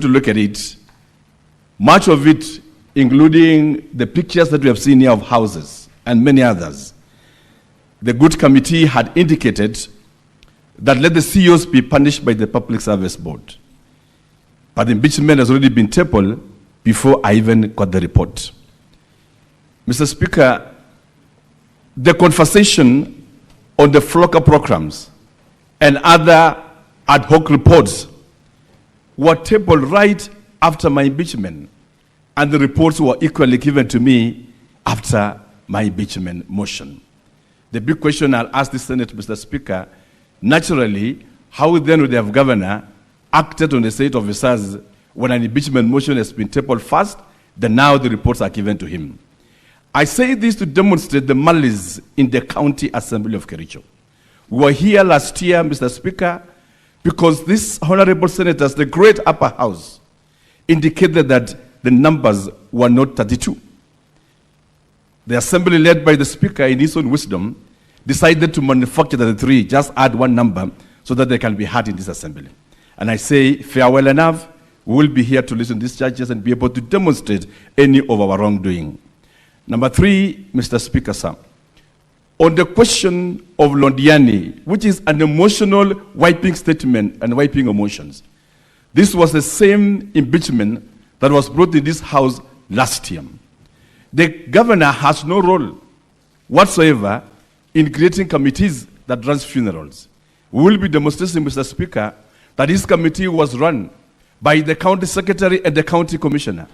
to look at it, much of it, including the pictures that we have seen here of houses and many others, the good committee had indicated that let the CEOs be punished by the Public Service Board. But the impeachment has already been tabled before I even got the report. Mr. Speaker, the conversation on the flocker programs and other ad hoc reports were tabled right after my impeachment, and the reports were equally given to me after my impeachment motion. The big question I'll ask the Senate, Mr. Speaker, naturally, how then would the governor acted on the state officers when an impeachment motion has been tabled first, then now the reports are given to him? I say this to demonstrate the malice in the County Assembly of Kericho. We were here last year, Mr. Speaker, because these honorable senators, the great upper house, indicated that the numbers were not 32. The assembly, led by the speaker in his own wisdom, decided to manufacture 33, just add one number so that they can be heard in this assembly. And I say, farewell enough, we will be here to listen to these judges and be able to demonstrate any of our wrongdoing. Number 3, Mr. Speaker, sir, on the question of Londiani, which is an emotional wiping statement and wiping emotions, this was the same impeachment that was brought in this house last year. The governor has no role whatsoever in creating committees that run funerals. We will be demonstrating, Mr. Speaker, that this committee was run by the county secretary and the county commissioner,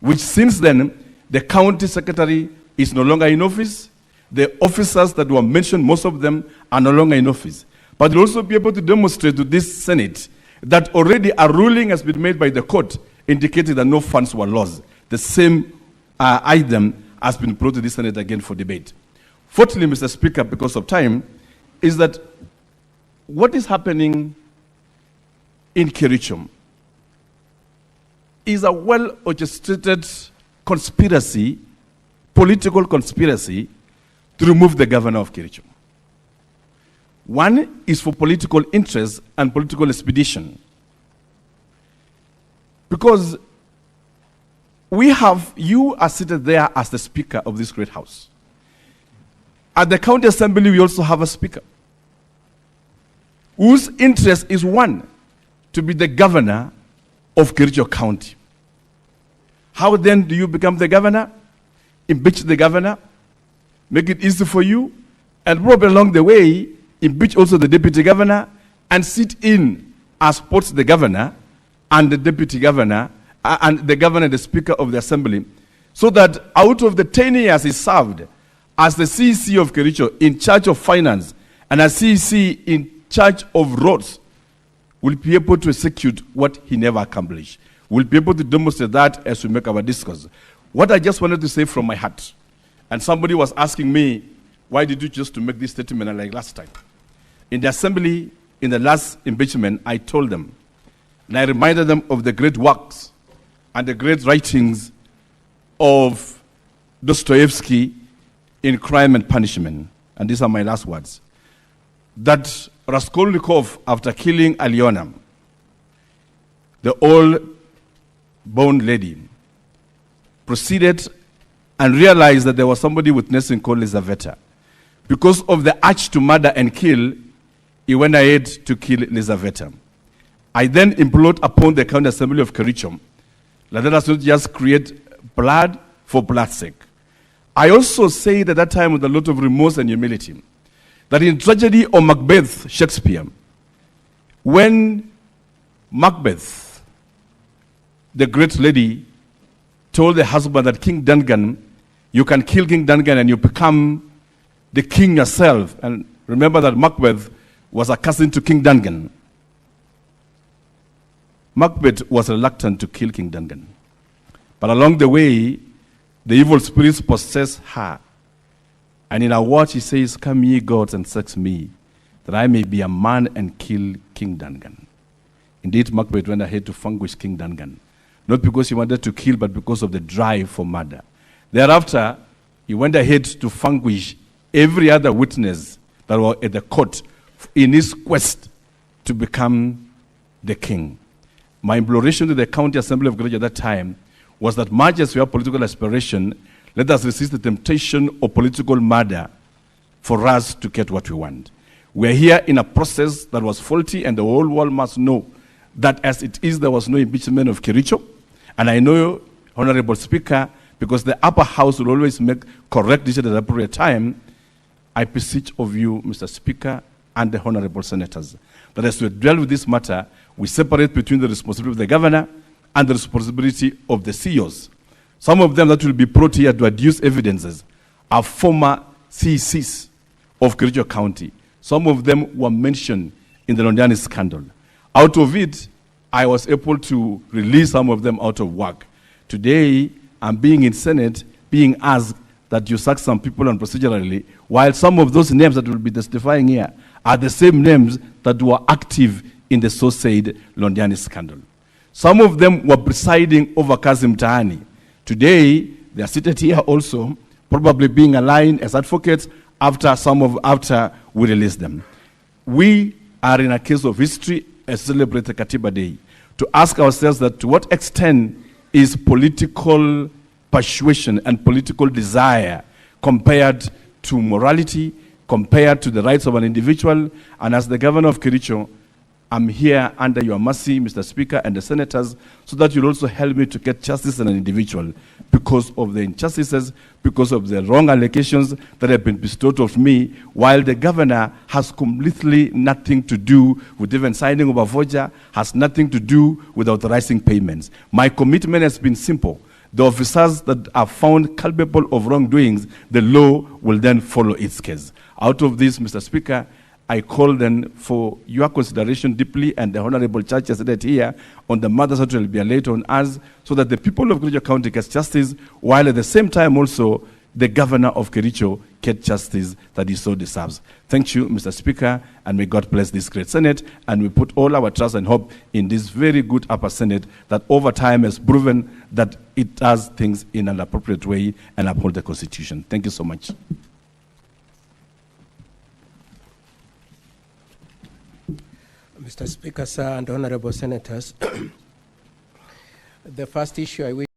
which since then, the county secretary is no longer in office. The officers that were mentioned, most of them are no longer in office. But we'll also be able to demonstrate to this Senate that already a ruling has been made by the court indicating that no funds were lost. The same item has been brought to the Senate again for debate. Fourthly, Mr. Speaker, because of time, is that what is happening in Kericho is a well-orchestrated conspiracy, political conspiracy, to remove the governor of Kericho. One is for political interest and political expedition. Because you are seated there as the speaker of this great house. At the county assembly, we also have a speaker whose interest is one, to be the governor of Kericho County. How then do you become the governor? Impeach the governor, make it easy for you, and probably along the way, impeach also the deputy governor, and sit in as both the governor and the deputy governor, and the governor and the speaker of the assembly, so that out of the 10 years he served as the CEC of Kericho in charge of finance and as CEC in charge of roads, will be able to execute what he never accomplished. We'll be able to demonstrate that as we make our discourse. What I just wanted to say from my heart, and somebody was asking me, why did you just to make this statement like last time? In the assembly, in the last impeachment, I told them, and I reminded them of the great works and the great writings of Dostoevsky in Crime and Punishment. And these are my last words. That Raskolnikov, after killing Alyona, the old-born lady, proceeded and realized that there was somebody witnessing called Lizaveta. Because of the urge to murder and kill, he went ahead to kill Lizaveta. I then implored upon the County Assembly of Kericho, let us not just create blood for blood's sake. I also said at that time with a lot of remorse and humility, that in tragedy of Macbeth, Shakespeare, when Macbeth, the great lady, told the husband that King Duncan, you can kill King Duncan and you become the king yourself. And remember that Macbeth was a cousin to King Duncan. Macbeth was reluctant to kill King Duncan. But along the way, the evil spirits possessed her. And in her watch, he says, come ye gods and sex me, that I may be a man and kill King Duncan. Indeed, Macbeth went ahead to vanquish King Duncan. Not because he wanted to kill, but because of the drive for murder. Thereafter, he went ahead to vanquish every other witness that were at the court in his quest to become the king. My imploration to the County Assembly of Kericho at that time was that much as we have political aspiration, let us resist the temptation of political murder for us to get what we want. We're here in a process that was faulty, and the whole world must know that as it is, there was no impeachment of Kericho. And I know, Honorable Speaker, because the upper house will always make correct decisions at the appropriate time, I beseech of you, Mr. Speaker, and the honorable senators, that as we deal with this matter, we separate between the responsibility of the governor and the responsibility of the CEOs. Some of them that will be brought here to adduce evidences are former CECs of Kericho County. Some of them were mentioned in the Londiani scandal. Out of it, I was able to release some of them out of work. Today, I'm being in Senate, being asked that you sack some people procedurally, while some of those names that will be testifying here are the same names that were active in the so-said Londiani scandal. Some of them were presiding over Kazim Tahani. Today, they are seated here also, probably being aligned as advocates after we release them. We are in a case of history as celebrated Katiba Day, to ask ourselves that to what extent is political persuasion and political desire compared to morality, compared to the rights of an individual. And as the governor of Kericho, I'm here under your mercy, Mr. Speaker, and the senators, so that you'll also help me to get justice as an individual because of the injustices, because of the wrong allegations that have been bestowed of me, while the governor has completely nothing to do with even signing of a voucher, has nothing to do with authorizing payments. My commitment has been simple. The officers that are found culpable of wrongdoings, the law will then follow its case. Out of this, Mr. Speaker, I call then for your consideration deeply, and the Honorable Church has said here on the matters that will be laid on us, so that the people of Kericho County get justice, while at the same time also the governor of Kericho get justice that he so deserves. Thank you, Mr. Speaker, and may God bless this great Senate, and we put all our trust and hope in this very good upper Senate that over time has proven that it does things in an appropriate way and uphold the Constitution. Thank you so much. Mr. Speaker, sir, and honorable senators, the first issue I wish